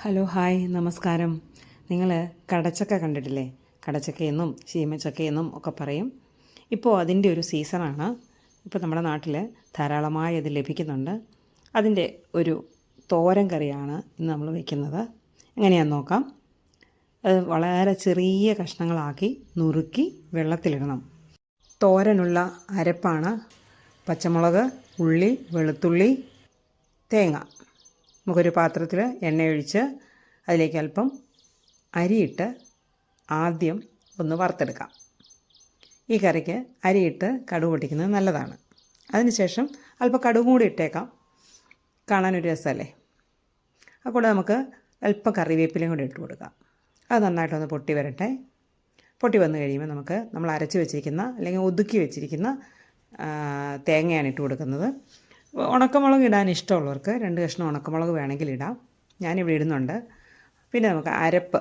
Hello hi നമസ്കാരം. നിങ്ങൾ കടച്ചക്ക കണ്ടിട്ടില്ലേ? കടച്ചക്കയെന്നും ശീമച്ചക്കയെന്നും ഒക്കെ പറയും. ഇപ്പോൾ അതിൻ്റെ ഒരു സീസണാണ്. ഇപ്പോൾ നമ്മുടെ നാട്ടിൽ ധാരാളമായി അത് ലഭിക്കുന്നുണ്ട്. അതിൻ്റെ ഒരു തോരൻ കറിയാണ് ഇന്ന് നമ്മൾ വയ്ക്കുന്നത്. എങ്ങനെയാണെന്ന് നോക്കാം. അത് വളരെ ചെറിയ കഷ്ണങ്ങളാക്കി നുറുക്കി വെള്ളത്തിലിടണം. തോരനുള്ള അരപ്പാണ് പച്ചമുളക്, ഉള്ളി, വെളുത്തുള്ളി, തേങ്ങ. നമുക്കൊരു പാത്രത്തിൽ എണ്ണയൊഴിച്ച് അതിലേക്ക് അല്പം അരിയിട്ട് ആദ്യം ഒന്ന് വറുത്തെടുക്കാം. ഈ കറിക്ക് അരിയിട്ട് കടുക് പൊട്ടിക്കുന്നത് നല്ലതാണ്. അതിനുശേഷം അല്പം കടുകും കൂടി ഇട്ടേക്കാം, കാണാനൊരു രസമല്ലേ. അതുകൊണ്ട് നമുക്ക് അല്പം കറിവേപ്പിലയും കൂടി ഇട്ട് കൊടുക്കാം. അത് നന്നായിട്ടൊന്ന് പൊട്ടി വരട്ടെ. പൊട്ടി വന്നു കഴിയുമ്പോൾ നമുക്ക് നമ്മൾ അരച്ച് വെച്ചിരിക്കുന്ന അല്ലെങ്കിൽ ഒതുക്കി വെച്ചിരിക്കുന്ന തേങ്ങയാണ് ഇട്ട് കൊടുക്കുന്നത്. ഉണക്കമുളക് ഇടാൻ ഇഷ്ടമുള്ളവർക്ക് 2 കഷ്ണം ഉണക്കമുളക് വേണമെങ്കിൽ ഇടാം. ഞാനിവിടെ ഇടുന്നുണ്ട്. പിന്നെ നമുക്ക് അരപ്പ്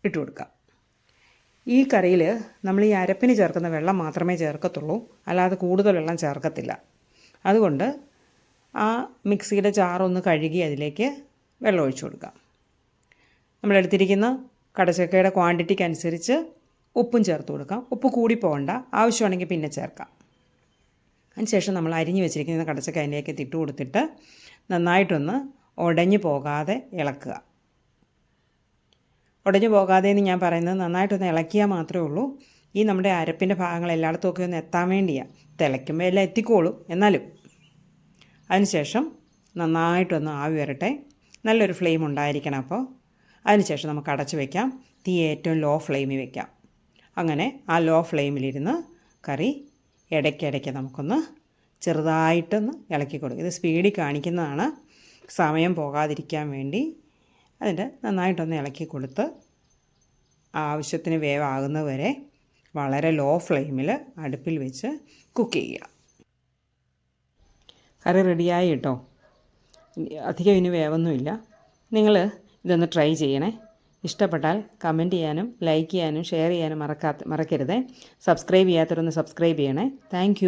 ഇട്ട് കൊടുക്കാം. ഈ കറിയിൽ നമ്മൾ ഈ അരപ്പിന് ചേർക്കുന്ന വെള്ളം മാത്രമേ ചേർക്കത്തുള്ളൂ, അല്ലാതെ കൂടുതൽ വെള്ളം ചേർക്കത്തില്ല. അതുകൊണ്ട് ആ മിക്സിയുടെ ജാറൊന്ന് കഴുകി അതിലേക്ക് വെള്ളം ഒഴിച്ചു കൊടുക്കാം. നമ്മളെടുത്തിരിക്കുന്ന കടച്ചക്കയുടെ ക്വാണ്ടിറ്റിക്ക് അനുസരിച്ച് ഉപ്പും ചേർത്ത് കൊടുക്കാം. ഉപ്പ് കൂടി പോകണ്ട, ആവശ്യമാണെങ്കിൽ പിന്നെ ചേർക്കാം. അതിനുശേഷം നമ്മൾ അരിഞ്ഞ് വെച്ചിരിക്കുന്ന കടച്ചക്ക അതിലേക്ക് ഇട്ട് കൊടുത്തിട്ട് നന്നായിട്ടൊന്ന് ഉടഞ്ഞു പോകാതെ ഇളക്കുക. ഉടഞ്ഞു പോകാതെ എന്ന് ഞാൻ പറയുന്നത് നന്നായിട്ടൊന്ന് ഇളക്കിയാൽ മാത്രമേ ഉള്ളൂ. ഈ നമ്മുടെ അരപ്പിൻ്റെ ഭാഗങ്ങൾ എല്ലായിടത്തും ഒക്കെ ഒന്ന് എത്താൻ വേണ്ടിയാണ്. തിളയ്ക്കുമ്പോൾ എല്ലാം എത്തിക്കോളും. എന്നാലും അതിനുശേഷം നന്നായിട്ടൊന്ന് ആവി വരട്ടെ. നല്ലൊരു ഫ്ലെയിം ഉണ്ടായിരിക്കണം. അപ്പോൾ അതിനുശേഷം നമുക്ക് അടച്ച് വയ്ക്കാം. തീ ഏറ്റവും ലോ ഫ്ലെയിമിൽ വയ്ക്കാം. അങ്ങനെ ആ ലോ ഫ്ലെയിമിലിരുന്ന് കറി ഇടയ്ക്കിടയ്ക്ക് നമുക്കൊന്ന് ചെറുതായിട്ടൊന്ന് ഇളക്കി കൊടുക്കും. ഇത് സ്പീഡിൽ കാണിക്കുന്നതാണ്, സമയം പോകാതിരിക്കാൻ വേണ്ടി. അതിൻ്റെ നന്നായിട്ടൊന്ന് ഇളക്കി കൊടുത്ത് ആവശ്യത്തിന് വേവാകുന്നത് വരെ വളരെ ലോ ഫ്ലെയിമിൽ അടുപ്പിൽ വെച്ച് കുക്ക് ചെയ്യുക. കറി റെഡിയായി കേട്ടോ. അധികം ഇനി വേവൊന്നുമില്ല. നിങ്ങൾ ഇതൊന്ന് ട്രൈ ചെയ്യണേ. ഇഷ്ടപ്പെട്ടാൽ കമൻറ്റ് ചെയ്യാനും ലൈക്ക് ചെയ്യാനും ഷെയർ ചെയ്യാനും മറക്കരുത്. സബ്സ്ക്രൈബ് ചെയ്യാത്തവരൊന്ന് സബ്സ്ക്രൈബ് ചെയ്യണേ. താങ്ക്